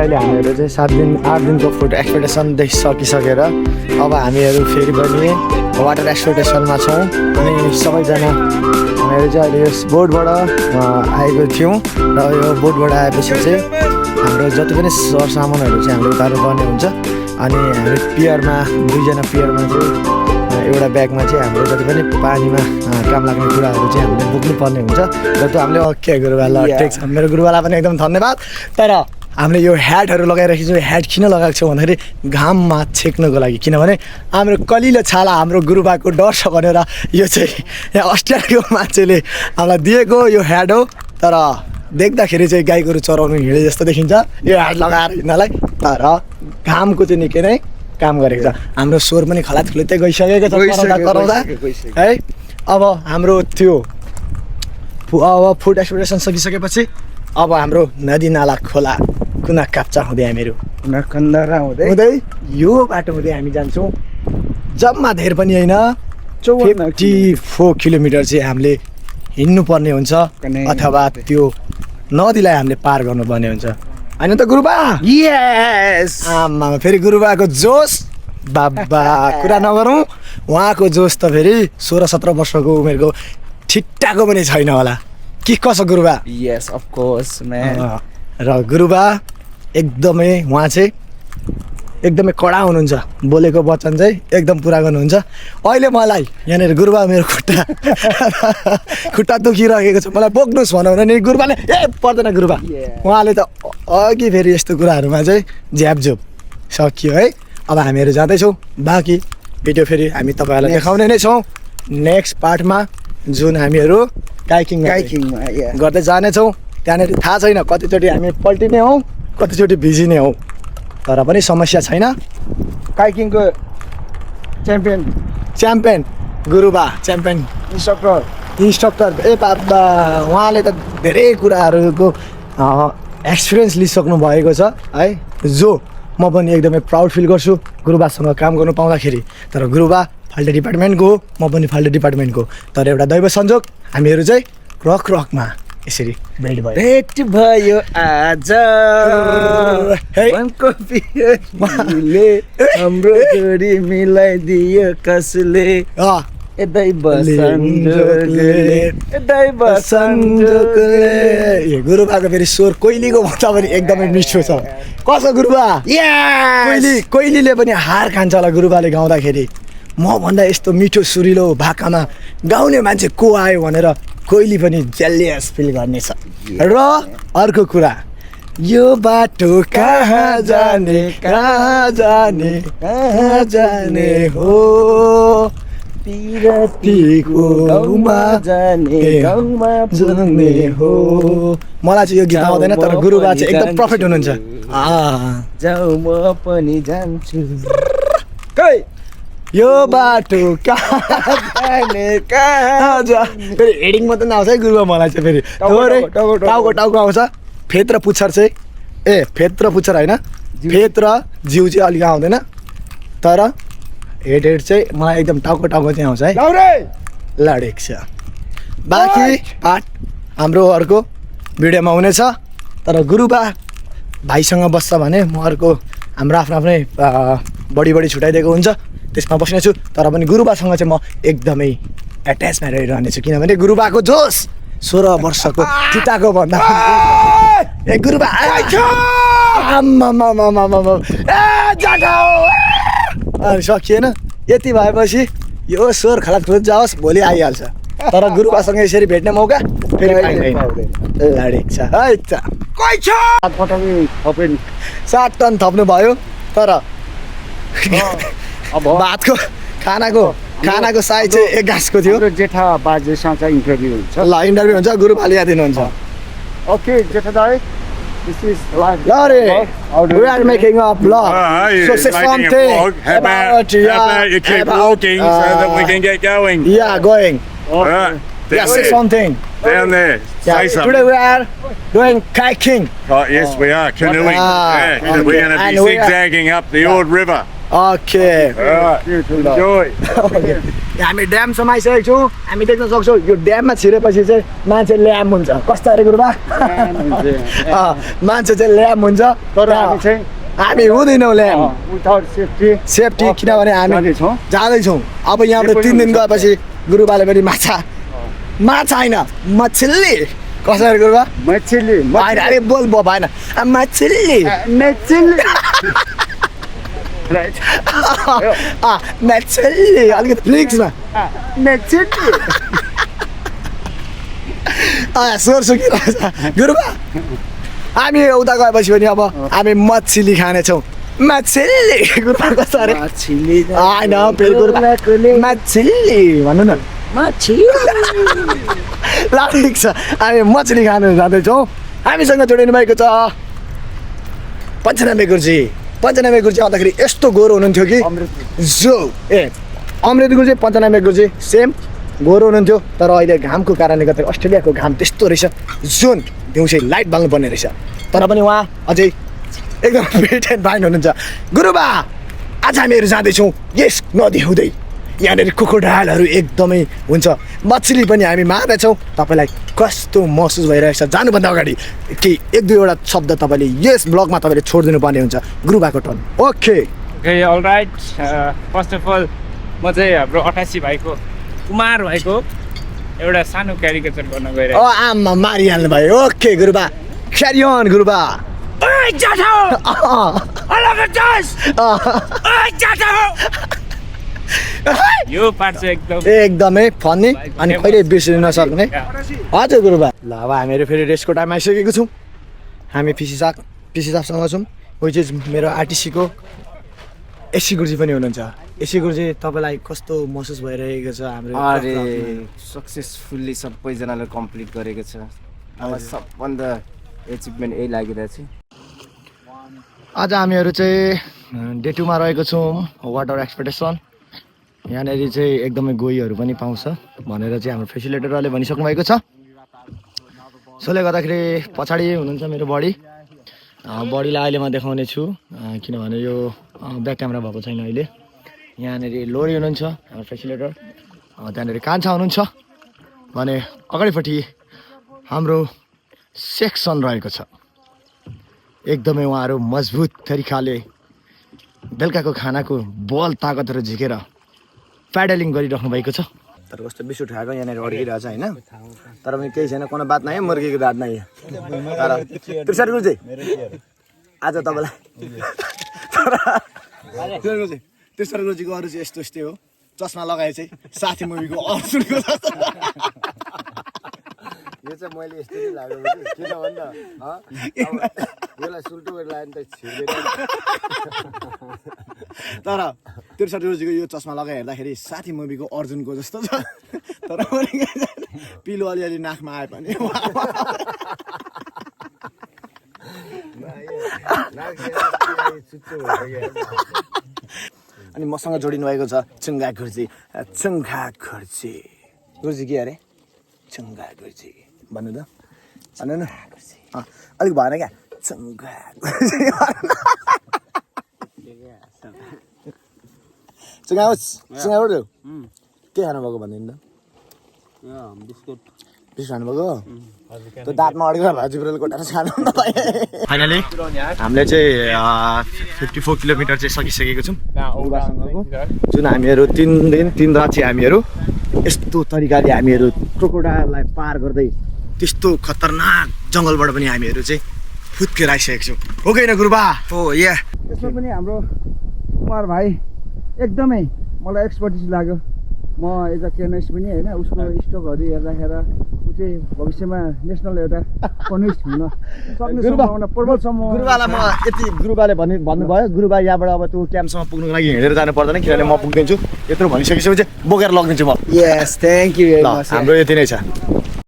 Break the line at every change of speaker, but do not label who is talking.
अहिले हामीहरू चाहिँ 7 दिन 8 दिनको फुड एक्सपेक्टेसन देखिसकेर अब हामीहरू फेरि पनि वाटर एक्सपेक्टेसनमा छौँ अनि सबैजना हामीहरू चाहिँ अहिले यस बोटबाट आएको थियौँ र यो बोटबाट आएपछि चाहिँ हाम्रो जति पनि सरसामानहरू चाहिँ हामीले उतार्नुपर्ने हुन्छ अनि हामी पियरमा 2 जना पियरमा चाहिँ एउटा ब्यागमा चाहिँ हाम्रो जति पनि पानीमा काम लाग्ने कुराहरू चाहिँ हामीले बोक्नुपर्ने हुन्छ र त्यो हामीले ओके गुरुबाला ठिक छ मेरो गुरुबाला पनि एकदम धन्यवाद तर हामीले यो ह्याटहरू लगाइराखेको छौँ ह्याट किन लगाएको छौँ भन्दाखेरि घाममा छेक्नको लागि किनभने हाम्रो कलिलो छाला हाम्रो गुरुबाको डर छ भनेर यो चाहिँ यहाँ अस्ट्रेलियाको मान्छेले हामीलाई दिएको यो ह्याट हो तर देख्दाखेरि चाहिँ गाई गोरु चराउनु हिँडे जस्तो देखिन्छ यो ह्याट लगाएर हिँड्नलाई तर घामको चाहिँ निकै नै काम गरेको छ हाम्रो स्वर पनि खलात खुलुत्तै गइसकेको छ कराउँदा है अब हाम्रो त्यो अब फुड एक्सपेक्टेसन सकिसकेपछि अब हाम्रो नदी नाला खोला कुना काप्चा हुँदै हामीहरू
खण्डरा
हुँदै यो बाटो हुँदै हामी जान्छौँ जम्मा धेर पनि होइन 54 किलोमिटर चाहिँ हामीले हिँड्नुपर्ने हुन्छ अथवा त्यो नदीलाई हामीले पार गर्नुपर्ने हुन्छ होइन त गुरुबा
यस
आमा फेरि गुरुबाको जोस बाबा कुरा नगरौँ उहाँको जोस त फेरि 16-17 वर्षको उमेरको ठिट्टाको पनि छैन होला के कसो गुरुबा
यस अफ कोर्स म्यान
र गुरुबा एकदमै उहाँ चाहिँ एकदमै कडा हुनुहुन्छ बोलेको वचन चाहिँ एकदम पुरा गर्नुहुन्छ अहिले मलाई यहाँनिर गुरुबा मेरो खुट्टा दुखिरहेको छ मलाई बोक्नुहोस् भनौँ भने गुरुबाले ए पर्दैन गुरुबा उहाँले त अघि फेरि यस्तो कुराहरूमा चाहिँ झ्यापझोप सकियो है अब हामीहरू जाँदैछौँ बाँकी भिडियो फेरि हामी तपाईँहरूलाई देखाउने नै छौँ नेक्स्ट पार्टमा जुन हामीहरू काइकिङमा गर्दै जानेछौँ त्यहाँनिर थाहा छैन कतिचोटि हामी पल्टिने हौँ कतिचोटि भिजिने हौँ तर पनि समस्या छैन
काइकिङको
च्याम्पियन गुरुबा च्याम्पियन इन्स्ट्रक्टर ए बाबा उहाँले त धेरै कुराहरूको एक्सपिरियन्स लिइसक्नु भएको छ है जो म पनि एकदमै प्राउड फिल गर्छु गुरुबासँग काम गर्नु पाउँदाखेरि तर गुरुबा फाल्टो डिपार्टमेन्टको हो म पनि फाल्टो डिपार्टमेन्टको तर एउटा दैव संयोग हामीहरू चाहिँ रकमा यसरी
भेट भयो आज हाम्रो जोडी मिलाइदियो कसले
गुरुबाको फेरि स्वर कोइलीको भन्दा पनि एकदमै मिठो छ कसो गुरुबा कोइलीले पनि हार खान्छ होला गुरुबाले गाउँदाखेरि म भन्दा यस्तो मिठो सुरिलो भाकामा गाउने मान्छे को आयो भनेर कोइली पनि जेलियस फिल गर्नेछ र अर्को कुरा यो बाटो कहाँ जाने हो पिरतीको गाउँमा जाने हो मलाई चाहिँ यो गीत आउँदैन तर गुरुबा चाहिँ एकदम प्रफिट हुनुहुन्छ
जाऊ म पनि जान्छु
यो बाटो फेरि हेडिङ मात्रै नआउँछ है गुरुबा मलाई चाहिँ फेरि टाउको आउँछ फेत र पुच्छर चाहिँ फेत र पुच्छर होइन फेत र जिउ चाहिँ अलिक आउँदैन तर हेड चाहिँ मलाई एकदम टाउको चाहिँ आउँछ है लडेको छ बाँकी पार्ट हाम्रो अर्को भिडियोमा हुनेछ तर गुरुबा भाइसँग बस्छ भने म अर्को हाम्रो आफ्नै बढी छुट्याइदिएको हुन्छ त्यसमा बस्नेछु तर पनि गुरुबासँग चाहिँ म एकदमै एट्याचमा रहिरहनेछु किनभने गुरुबाको जोस 16 वर्षको ठिटाको भन्दा गुरुबा सकिएन यति भएपछि यो स्वर खलात खुलत जाओस् भोलि आइहाल्छ तर गुरुबासँग यसरी भेट्ने मौका फेरि लडेको छ है त 7 टन थप्नु भयो तर
अब
भातको खानाको साइज चाहिँ 1 गाँसको थियो
जेठा बाजेसँग चाहिँ इन्टरभ्यू हुन्छ
ल इन्टरभ्यू हुन्छ गुरुबाले यहाँ दिनुहुन्छ
ओके जेठा दाइ this is live
we are making a vlog
so say something about you keep walking so that we can get going
going
alright
say something
down there say something
today we are doing kayaking
yes we are canoeing we're going to be zigzagging up the Ord River
okay
Enjoy.
हामी ड्यामसम्म आइसकेको छौँ हामी देख्न सक्छौँ यो ड्याममा छिरेपछि चाहिँ मान्छे lime हुन्छ कस्तो अरे गुरुबा मान्छे चाहिँ ल्याम हुन्छ
तर हामी चाहिँ
हामी हुँदैनौँ ल्याम
विदाउट
सेफ्टी किनभने हामी
जाँदैछौँ।
जाँदैछौँ अब यहाँबाट 3 दिन गएपछि गुरुबाले पनि माछा होइन मछली कसरी गुरुबा
मछली
होइन अरे बोल भएन मछली
राइट
मछली अलिकति फ्लिक्समा स्वर सुकिरहेछ गुरुबा हामी उता गएपछि पनि अब हामी मछली खानेछौँ मछली गुरुबा कस्तो अरे होइन फेरि गुरुबा मछली भन्नु न ल ठिक छ हामी मछली खानु जाँदैछौँ हामीसँग जोडिनु भएको छ 95 गुरुजी आउँदाखेरि यस्तो गोरो हुनुहुन्थ्यो कि जो अमृत गुरुजी 95 गुरुजी सेम गोरो हुनुहुन्थ्यो तर अहिले घामको कारणले गर्दा अस्ट्रेलियाको घाम त्यस्तो रहेछ जुन दिउँसै लाइट बाल्नु पर्ने रहेछ तर पनि उहाँ अझै एकदम फिट एन्ड फाइन हुनुहुन्छ गुरुबा आज हामीहरू जाँदैछौँ यस नदी हुँदै यहाँनिर क्रोकोडाइलहरू एकदमै हुन्छ मछली पनि हामी मार्दैछौँ तपाईँलाई कस्तो महसुस भइरहेछ जानुभन्दा अगाडि केही 1-2 शब्द तपाईँले यस ब्लगमा तपाईँले छोडिदिनु पर्ने हुन्छ गुरुबाको turn okay
alright first of all म चाहिँ हाम्रो 88 भाइको कुमार भाइको एउटा सानो क्यारिकेचर गर्न गइरहेको
आमा मारिहाल्नु भयो ओके गुरुबा क्यारी अन गुरुबा
यो पार्ट चाहिँ
एकदमै फनी अनि कहिले बिर्सिन नसक्ने हजुर गुरुबा ल अब हामीहरू फेरि रेस्टको टाइम आइसकेको छौँ हामी पिसी साहबसँग छौँ विच इज मेरो आरटिसीको एसी गुरुजी पनि हुनुहुन्छ एसी गुरुजी तपाईँलाई कस्तो महसुस भइरहेको छ हाम्रो
अरे सक्सेसफुल्ली सबैजनाले कम्प्लिट गरेको छ अब सबभन्दा एचिभमेन्ट यही लागिरहेछ
आज हामीहरू चाहिँ डे 2 मा रहेको छौँ वाटर एक्सपेक्टेसन यहाँनिर चाहिँ एकदमै गोहीहरू पनि पाउँछ भनेर चाहिँ हाम्रो फेसिलिटेटरले भनिसक्नु भएको छ सोले गर्दाखेरि पछाडि हुनुहुन्छ मेरो बडीलाई अहिले म देखाउने छु किनभने यो ब्याक क्यामेरा भएको छैन अहिले यहाँनिर लोरी हुनुहुन्छ हाम्रो फेसिलिटेटर त्यहाँनिर कान्छा हुनुहुन्छ भने अगाडिपट्टि हाम्रो सेक्सन रहेको छ एकदमै उहाँहरू मजबुत तरिकाले बेलुकाको खानाको बल ताकतहरू झिकेर प्याडलिङ गरिराख्नु भएको छ तर कस्तो बिस उठाएको यहाँनिर अड्किरहेछ होइन तर पनि केही छैन कुनै बात नै मुर्गीको दाँत नै तर त्रिसर गुरुजी आज तपाईँलाई त्रिसर गुरुजीको अरू चाहिँ यस्तै हो चस्मा लगाए चाहिँ साथी मुभीको अर्जुनको यो चाहिँ मैले यस्तो नै लाग्यो किन भन्दा यसलाई सुल्टो गरेर लाग्यो नि त छिर्दैन तर त्रिसर गुरुजीको यो चस्मा लगाइ हेर्दाखेरि साथी मुभीको अर्जुनको जस्तो छ तर पिलो अलिअलि नाकमा आए पनि अनि मसँग जोडिनु भएको छ चुङ्गा गुरुजी गुरुजी के अरे चुङ्गा गुरुजी भन्नु त भन्नु न अलिक भएन क्या चुङ्गा चुङ्गा के खानुभएको भनिदिनु त बिस्कुट खानुभएको त्यो दाँतमा अड्केर भयो जिब्रोले कोटाएर खानु फाइनली हामीले चाहिँ 54 किलोमिटर चाहिँ सकिसकेको छौँ जुन हामीहरू 3 दिन 3 रात चाहिँ हामीहरू यस्तो तरिकाले हामीहरू क्रोकोडाइललाई पार गर्दै त्यस्तो खतरनाक जङ्गलबाट पनि हामीहरू चाहिँ फुत्केर आइसकेको छौँ हो कि होइन गुरुबा हो या
त्यसमा पनि हाम्रो कुमार भाइ एकदमै मलाई एक्सपर्टिज लाग्यो म एज अ केनिस्ट पनि होइन उसको स्टकहरू हेर्दाखेरि ऊ चाहिँ भविष्यमा नेसनल एउटा कनिस्ट हुन सक्ने सम्भावना प्रबलसम्म
गुरुबालाई म यति गुरुबाले भन्नुभयो गुरुबा यहाँबाट अब त्यो क्याम्पसम्म पुग्नुको लागि हिँडेर जानु पर्दैन किनभने म पुगिदिन्छु यत्रो भनिसकेपछि चाहिँ बोकेर लगिदिन्छु म
यस थ्याङ्क यू भेरी मच
हाम्रो यति नै छ